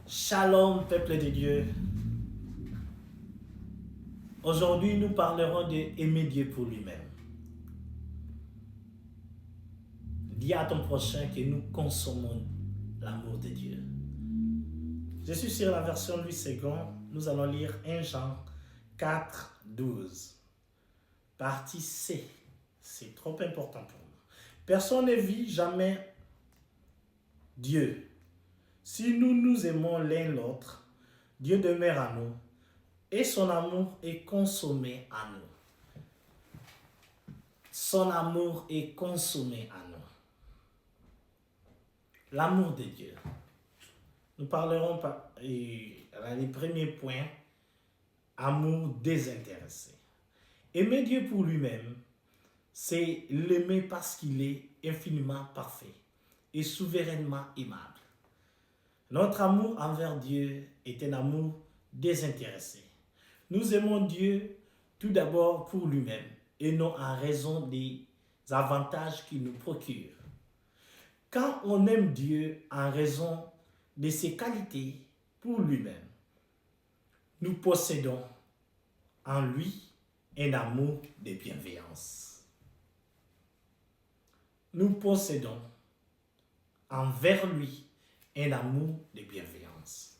Shalom, peuple de Dieu. Aujourd'hui, nous parlerons d'aimer Dieu pour lui-même. Dis à ton prochain que nous consommons l'amour de Dieu. Je suis sur la version Louis II. Nous allons lire 1 Jean 4, 12. Partie C. C'est trop important pour nous. Personne ne vit jamais Dieu. Si nous nous aimons l'un l'autre, Dieu demeure en nous et son amour est consommé en nous. Son amour est consommé en nous. L'amour de Dieu. Nous parlerons les premiers points. Amour désintéressé. Aimer Dieu pour lui-même, c'est l'aimer parce qu'il est infiniment parfait et souverainement aimable. Notre amour envers Dieu est un amour désintéressé. Nous aimons Dieu tout d'abord pour lui-même et non en raison des avantages qu'il nous procure. Quand on aime Dieu en raison de ses qualités pour lui-même, nous possédons en lui un amour de bienveillance. Nous possédons envers lui un amour de bienveillance.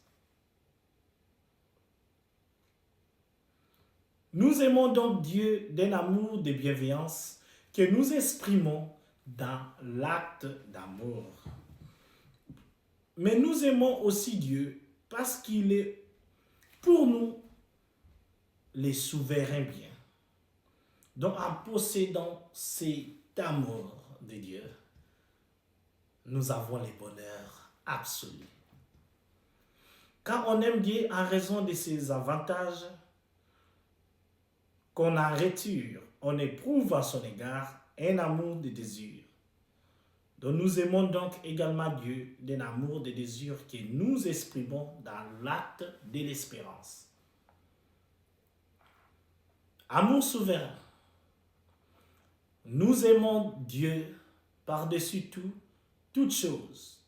Nous aimons donc Dieu d'un amour de bienveillance que nous exprimons dans l'acte d'amour. Mais nous aimons aussi Dieu parce qu'il est pour nous les souverains biens. Donc en possédant cet amour de Dieu, nous avons le bonheur absolu. Quand on aime Dieu en raison de ses avantages qu'on en retour, on éprouve à son égard un amour de désir. Donc nous aimons donc également Dieu d'un amour de désir que nous exprimons dans l'acte de l'espérance. Amour souverain. Nous aimons Dieu par-dessus tout, toutes choses.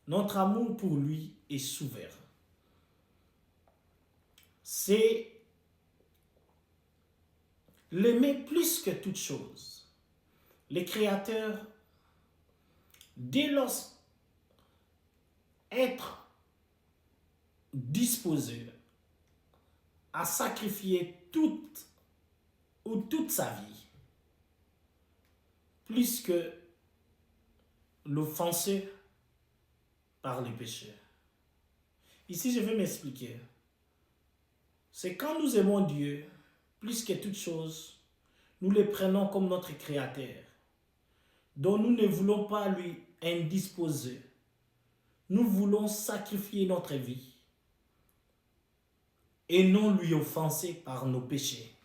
Notre amour pour lui est souverain. C'est l'aimer plus que toute chose. Le Créateur, dès lors être disposé à sacrifier toute sa vie, plus que l'offenser par les péchés. Ici, je vais m'expliquer. C'est quand nous aimons Dieu, plus que toute chose, nous le prenons comme notre Créateur, dont nous ne voulons pas lui indisposer. Nous voulons sacrifier notre vie et non lui offenser par nos péchés.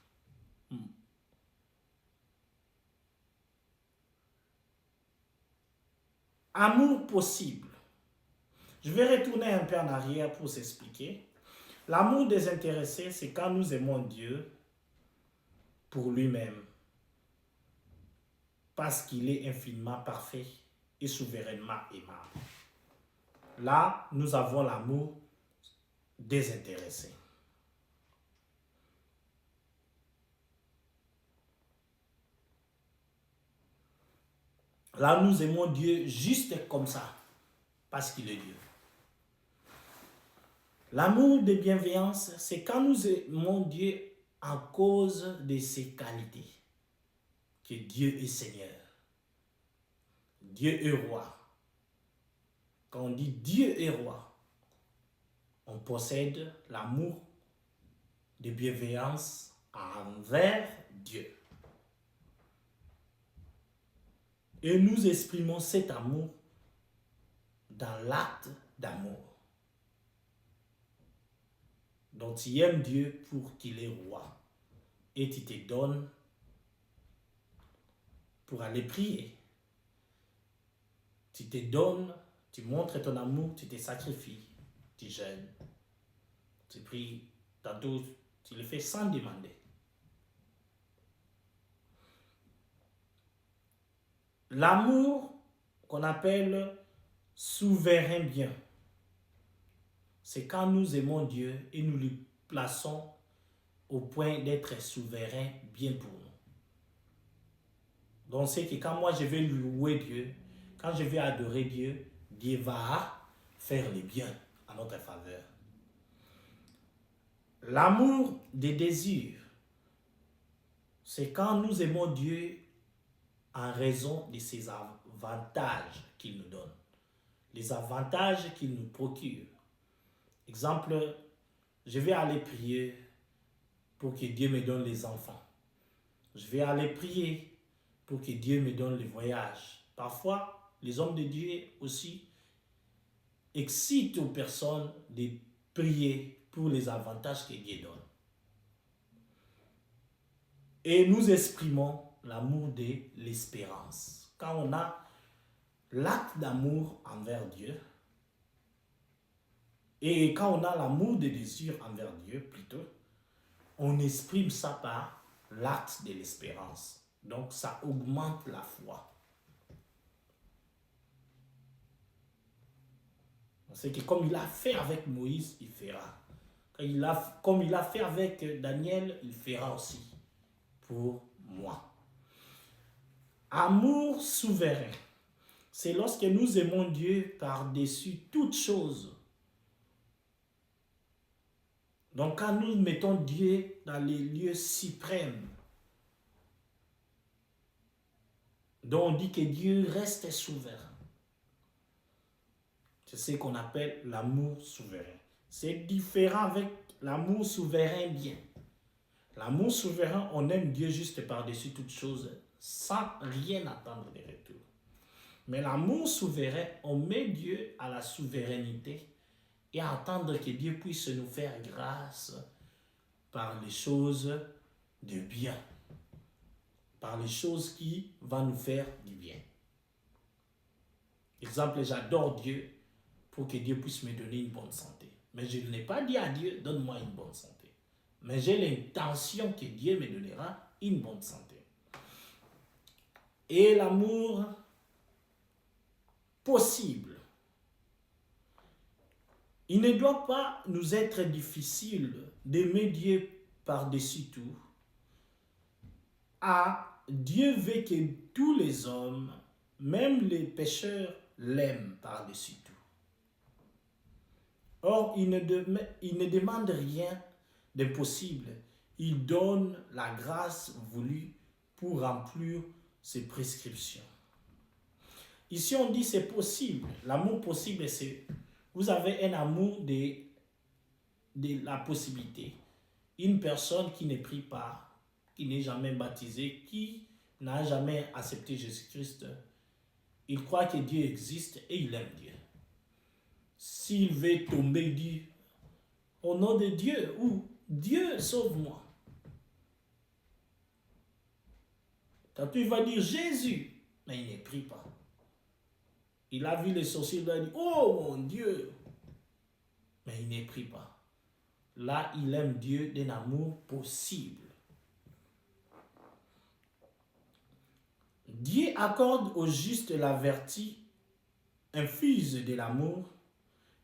Amour possible. Je vais retourner un peu en arrière pour s'expliquer. L'amour désintéressé, c'est quand nous aimons Dieu pour lui-même, parce qu'il est infiniment parfait et souverainement aimable. Là, nous avons l'amour désintéressé. Là, nous aimons Dieu juste comme ça, parce qu'il est Dieu. L'amour de bienveillance, c'est quand nous aimons Dieu en cause de ses qualités. Que Dieu est Seigneur. Dieu est roi. Quand on dit Dieu est roi, on possède l'amour de bienveillance envers Dieu. Et nous exprimons cet amour dans l'acte d'amour. Donc tu aimes Dieu pour qu'il est roi. Et tu te donnes pour aller prier. Tu te donnes, tu montres ton amour, tu te sacrifies, tu jeûnes, tu pries, tantôt tu le fais sans demander. L'amour qu'on appelle souverain bien, c'est quand nous aimons Dieu et nous lui plaçons au point d'être souverain bien pour nous. Donc c'est que quand moi je vais louer Dieu, quand je vais adorer Dieu, Dieu va faire le bien à notre faveur. L'amour des désirs, c'est quand nous aimons Dieu en raison de ses avantages qu'il nous donne, les avantages qu'il nous procure. Exemple, je vais aller prier pour que Dieu me donne les enfants. Je vais aller prier pour que Dieu me donne les voyages. Parfois, les hommes de Dieu aussi excitent aux personnes de prier pour les avantages que Dieu donne. Et nous exprimons l'amour de l'espérance. Quand on a l'acte d'amour envers Dieu, et quand on a l'amour de désir envers Dieu, plutôt, on exprime ça par l'acte de l'espérance. Donc, ça augmente la foi. On sait que comme il a fait avec Moïse, il fera. Comme il a fait avec Daniel, il fera aussi pour moi. Amour souverain, c'est lorsque nous aimons Dieu par-dessus toute chose. Donc quand nous mettons Dieu dans les lieux suprêmes, dont on dit que Dieu reste souverain. C'est ce qu'on appelle l'amour souverain. C'est différent avec l'amour souverain bien. L'amour souverain, on aime Dieu juste par-dessus toute chose, sans rien attendre de retour. Mais l'amour souverain, on met Dieu à la souveraineté et attendre que Dieu puisse nous faire grâce par les choses de bien, par les choses qui vont nous faire du bien. Exemple, j'adore Dieu pour que Dieu puisse me donner une bonne santé. Mais je n'ai pas dit à Dieu, donne-moi une bonne santé. Mais j'ai l'intention que Dieu me donnera une bonne santé. Et l'amour possible. Il ne doit pas nous être difficile d'aimer Dieu par-dessus tout. Ah, Dieu veut que tous les hommes, même les pécheurs, l'aiment par-dessus tout. Or, il ne demande rien d'impossible. Il donne la grâce voulue pour remplir ses prescriptions. Ici, on dit c'est possible. L'amour possible, c'est vous avez un amour de la possibilité. Une personne qui ne prie pas, qui n'est jamais baptisée, qui n'a jamais accepté Jésus-Christ, il croit que Dieu existe et il aime Dieu. S'il veut tomber, il dit au nom de Dieu ou Dieu sauve-moi. Quand il va dire Jésus, mais il ne prie pas. Il a vu les sorciers, il a dit oh mon Dieu, mais il ne prie pas. Là, il aime Dieu d'un amour possible. Dieu accorde aux justes la vertu infuse de l'amour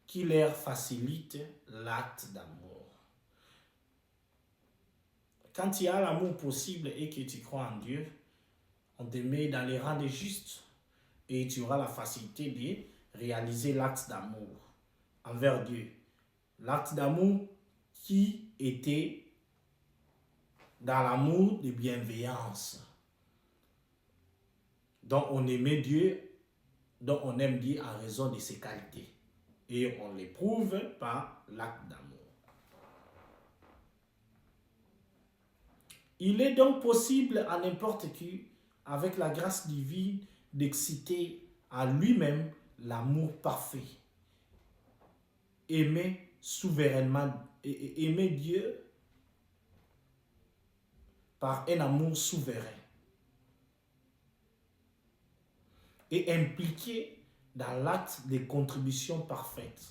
qui leur facilite l'acte d'amour. Quand il y a l'amour possible et que tu crois en Dieu, on te met dans les rangs des justes et tu auras la facilité de réaliser l'acte d'amour envers Dieu. L'acte d'amour qui était dans l'amour de bienveillance. Donc on aimait Dieu, donc on aime Dieu en raison de ses qualités. Et on l'éprouve par l'acte d'amour. Il est donc possible à n'importe qui, avec la grâce divine, d'exciter à lui-même l'amour parfait. Aimer souverainement, aimer Dieu par un amour souverain. Et impliqué dans l'acte de contribution parfaite.